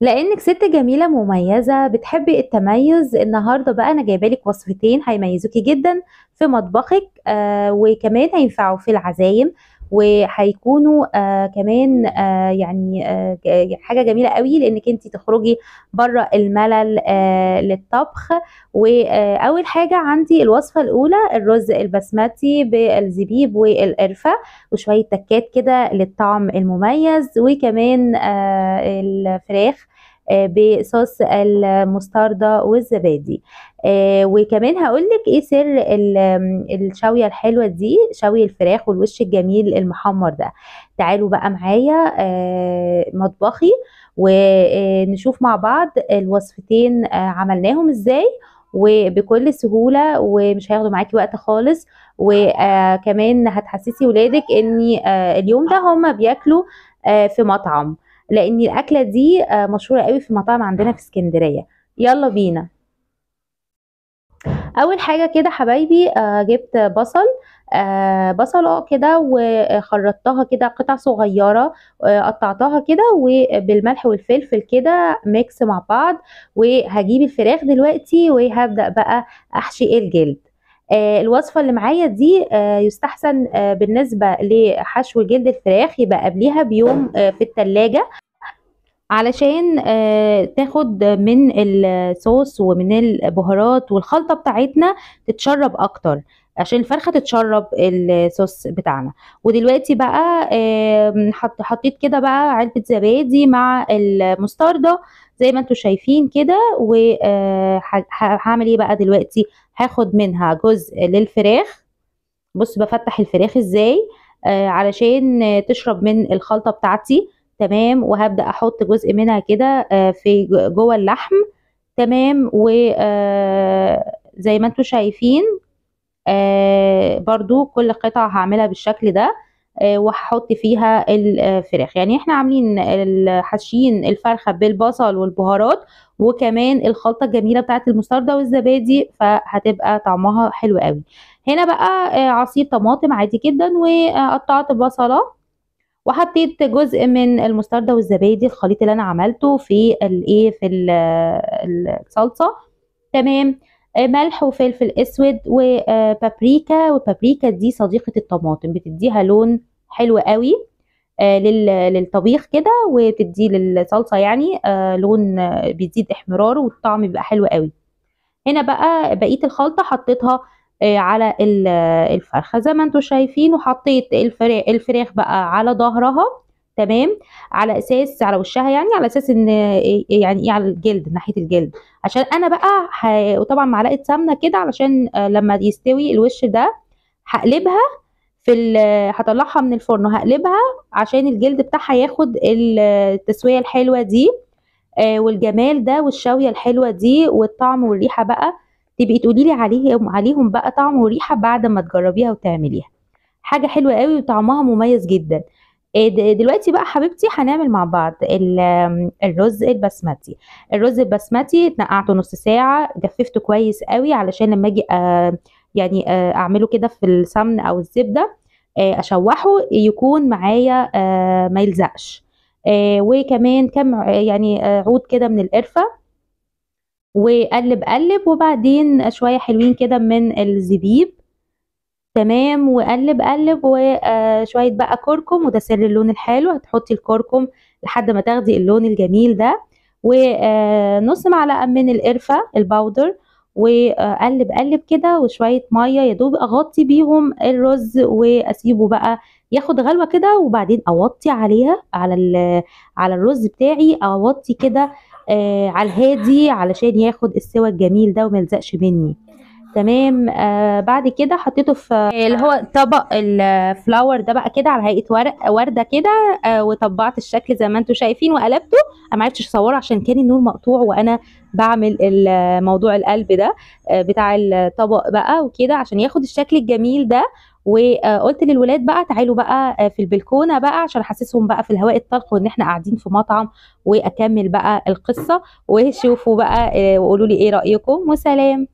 لانك ست جميله مميزه بتحبي التميز. النهارده بقى انا جايبه لك وصفتين هيميزوكي جدا في مطبخك، وكمان هينفعوا في العزايم، وهيكونوا كمان حاجه جميله قوي لانك انت تخرجي بره الملل للطبخ. واول حاجه عندي الوصفه الاولى الرز البسمتي بالزبيب والقرفه وشويه تكات كده للطعم المميز، وكمان الفراخ بصوص المستردة والزبادي. وكمان هقولك ايه سر الشوية الحلوة دي، شوي الفراخ والوش الجميل المحمر ده. تعالوا بقى معايا مطبخي ونشوف مع بعض الوصفتين عملناهم ازاي وبكل سهولة، ومش هياخدوا معاكي وقت خالص. وكمان هتحسسي ولادك ان اليوم ده هما بياكلوا في مطعم، لان الاكله دي مشهوره قوي في مطاعم عندنا في اسكندريه. يلا بينا. اول حاجه كده حبايبي جبت بصله كده وخرطتها كده قطع صغيره، قطعتها كده وبالملح والفلفل كده ميكس مع بعض. وهجيب الفراخ دلوقتي وهبدا بقى احشي الجلد. الوصفة اللي معايا دي يستحسن بالنسبة لحشو جلد الفراخ يبقى قبليها بيوم في التلاجة، علشان تاخد من الصوص ومن البهارات والخلطة بتاعتنا تتشرب اكتر، عشان الفرخة تتشرب الصوص بتاعنا. ودلوقتي بقى حطيت كده بقى علبة زبادي مع المستردة زي ما انتوا شايفين كده. وهعمل ايه بقى دلوقتي؟ هاخد منها جزء للفراخ. بص بفتح الفراخ ازاي علشان تشرب من الخلطة بتاعتي. تمام. وهبدأ احط جزء منها كده في جوه اللحم. تمام. وزي ما انتوا شايفين برضو كل قطعة هعملها بالشكل ده. وهحط فيها الفراخ. يعني احنا عاملين حاشين الفرخة بالبصل والبهارات وكمان الخلطة الجميلة بتاعت المستردة والزبادي، فهتبقى طعمها حلو قوي. هنا بقى عصير طماطم عادي جدا، وقطعت بصلة وحطيت جزء من المستردة والزبادي الخليط اللي انا عملته في الصلصة. تمام. ملح وفلفل اسود وبابريكا. وبابريكا دي صديقة الطماطم، بتديها لون حلو قوي للطبيخ كده، وتدي للصلصة يعني لون بيزيد احمرار والطعم بيبقى حلو قوي. هنا بقى بقية الخلطة حطيتها على الفرخة زي ما انتوا شايفين، وحطيت الفراخ بقى على ظهرها. تمام. على اساس على وشها، يعني على اساس ان يعني ايه على الجلد، ناحية الجلد، عشان انا بقى وطبعا معلقة سمنة كده علشان لما يستوي الوش ده هقلبها هطلعها من الفرن وهقلبها عشان الجلد بتاعها ياخد التسوية الحلوة دي والجمال ده والشوية الحلوة دي والطعم والريحة بقى. تبقي تقولي لي عليهم بقى طعم وريحة بعد ما تجربيها وتعمليها. حاجة حلوة قوي وطعمها مميز جدا. دلوقتي بقى حبيبتي هنعمل مع بعض الرز البسمتي. الرز البسمتي نقعته نص ساعة، جففته كويس قوي علشان لما اجي اعمله كده في السمن او الزبدة اشوحه يكون معايا ما يلزقش. وكمان كم يعني عود كده من القرفة، وقلب قلب، وبعدين شوية حلوين كده من الزبيب. تمام. وقلب قلب، وشوية بقى كركم، وده سر اللون الحلو، هتحطي الكركم لحد ما تاخدي اللون الجميل ده. ونص معلقة من القرفة الباودر، وقلب قلب كده، وشوية مية يا دوب اغطي بيهم الرز واسيبه بقى ياخد غلوة كده، وبعدين اوطي عليها على الرز بتاعي، اوطي كده على الهادي علشان ياخد السوى الجميل ده وما يلزقش مني. تمام. بعد كده حطيته في اللي هو طبق الفلاور ده بقى كده على هيئة وردة كده. وطبعت الشكل زي ما انتم شايفين وقلبته. انا ما عرفتش اصوره عشان كان النور مقطوع وانا بعمل موضوع القلب ده بتاع الطبق بقى وكده عشان ياخد الشكل الجميل ده. وقلت للولاد بقى تعالوا بقى في البلكونه بقى عشان احسسهم بقى في الهواء الطلق وان احنا قاعدين في مطعم، واكمل بقى القصه. وشوفوا بقى وقولوا لي ايه رايكم، وسلام.